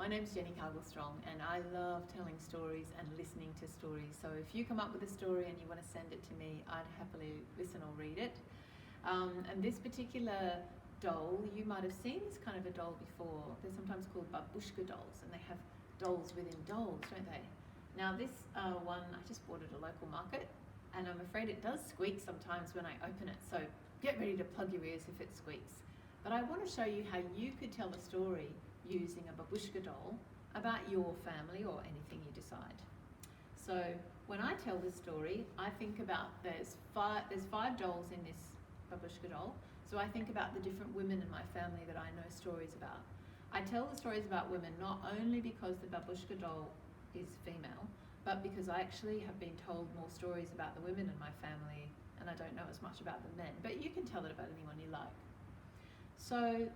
My name's Jenny Cargill-Strong, and I love telling stories and listening to stories. So if you come up with a story and you want to send it to me, I'd happily listen or read it. And this particular doll, you might have seen this kind of a doll before. They're sometimes called babushka dolls, and they have dolls within dolls, don't they? Now this one, I just bought at a local market, and I'm afraid it does squeak sometimes when I open it, so get ready to plug your ears if it squeaks. But I want to show you how you could tell a story using a babushka doll about your family or anything you decide. So when I tell this story, I think about there's five dolls in this babushka doll, so I think about the different women in my family that I know stories about. I tell the stories about women not only because the babushka doll is female, but because I actually have been told more stories about the women in my family, and I don't know as much about the men, but you can tell it about anyone you like. So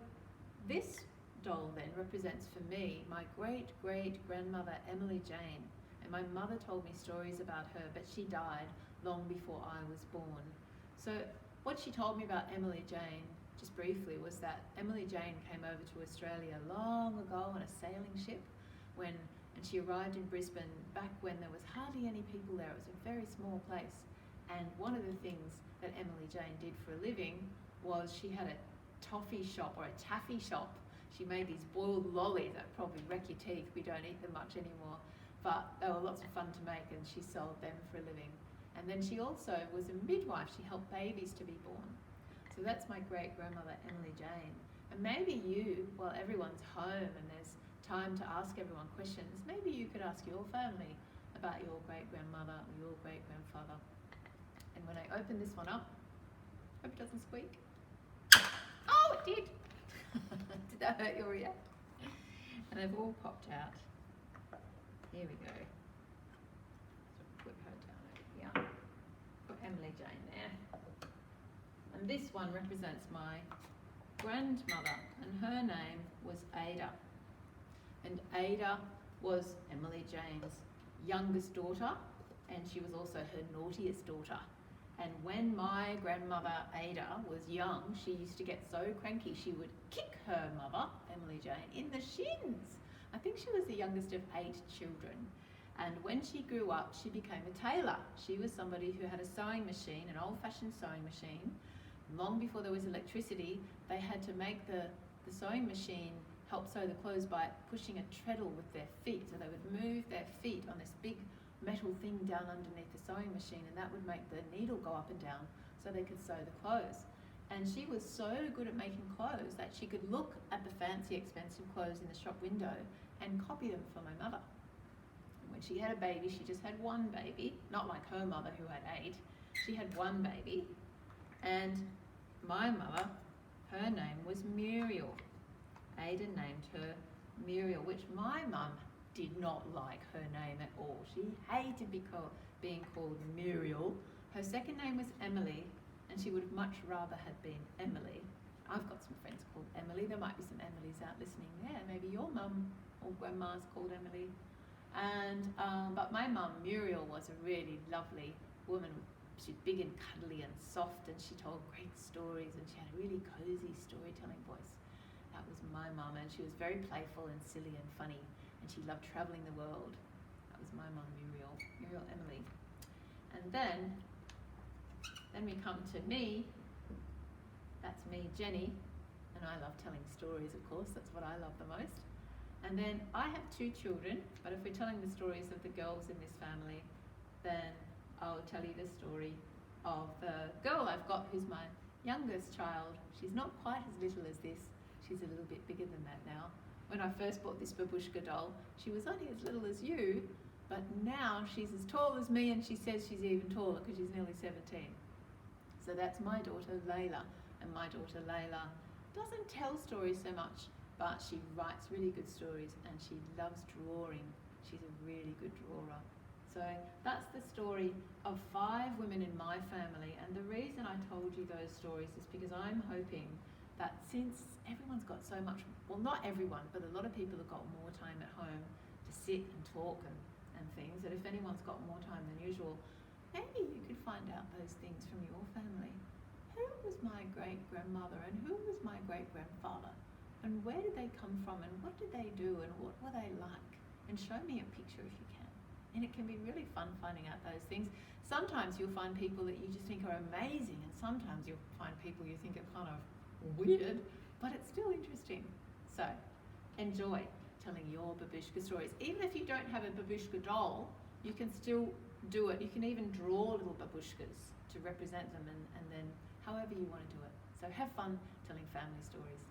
this doll then represents for me my great-great-grandmother Emily Jane, and my mother told me stories about her, but she died long before I was born. So what she told me about Emily Jane, just briefly, was that Emily Jane came over to Australia long ago on a sailing ship and she arrived in Brisbane back when there was hardly any people there. It was a very small place, and one of the things that Emily Jane did for a living was she had a toffee shop or a taffy shop. She made these boiled lollies that probably wreck your teeth. We don't eat them much anymore, but they were lots of fun to make, and she sold them for a living. And then she also was a midwife. She helped babies to be born. So that's my great-grandmother Emily Jane. And maybe you, while everyone's home and there's time to ask everyone questions, maybe you could ask your family about your great-grandmother or your great-grandfather. And when I open this one up, hope it doesn't squeak. Oh, it did! Did that hurt your ear? And they've all popped out. Here we go. So put her down over here. Put Emily Jane there. And this one represents my grandmother, and her name was Ada. And Ada was Emily Jane's youngest daughter, and she was also her naughtiest daughter. And when my grandmother Ada was young, she used to get so cranky she would kick her mother, Emily Jane, in the shins. I think she was the youngest of 8 children. And when she grew up, she became a tailor. She was somebody who had a sewing machine, an old-fashioned sewing machine. Long before there was electricity, they had to make the sewing machine help sew the clothes by pushing a treadle with their feet. So they would move their feet on this big metal thing down underneath the sewing machine, and that would make the needle go up and down so they could sew the clothes. And she was so good at making clothes that she could look at the fancy expensive clothes in the shop window and copy them for my mother. And when she had a baby, she just had one baby, not like her mother who had 8. She had one baby, and my mother, her name was Muriel. Ada named her Muriel, which my mum did not like her name at all. She hated being called Muriel. Her second name was Emily, and she would have much rather had been Emily. I've got some friends called Emily. There might be some Emilys out listening there. Maybe your mum or grandma's called Emily. And but my mum, Muriel, was a really lovely woman. She's big and cuddly and soft, and she told great stories, and she had a really cozy storytelling voice. That was my mum, and she was very playful and silly and funny, and she loved travelling the world. That was my mum, Muriel Emily. And then we come to me. That's me, Jenny, and I love telling stories, of course. That's what I love the most. And then I have 2 children, but if we're telling the stories of the girls in this family, then I'll tell you the story of the girl I've got who's my youngest child. She's not quite as little as this. She's a little bit bigger than that now. When I first bought this babushka doll, she was only as little as you, but now she's as tall as me, and she says she's even taller because she's nearly 17. So that's my daughter Layla, and my daughter Layla doesn't tell stories so much, but she writes really good stories, and she loves drawing. She's a really good drawer. So that's the story of 5 women in my family, and the reason I told you those stories is because I'm hoping that since everyone's got so much, well, not everyone, but a lot of people have got more time at home to sit and talk and things, that if anyone's got more time than usual, maybe you could find out those things from your family. Who was my great-grandmother and who was my great-grandfather? and where did they come from, and what did they do, and what were they like? And show me a picture if you can. And it can be really fun finding out those things. Sometimes you'll find people that you just think are amazing, and sometimes you'll find people you think are kind of weird, but it's still interesting. So enjoy telling your babushka stories. Even if you don't have a babushka doll, you can still do it. You can even draw little babushkas to represent them, and then however you want to do it. So have fun telling family stories.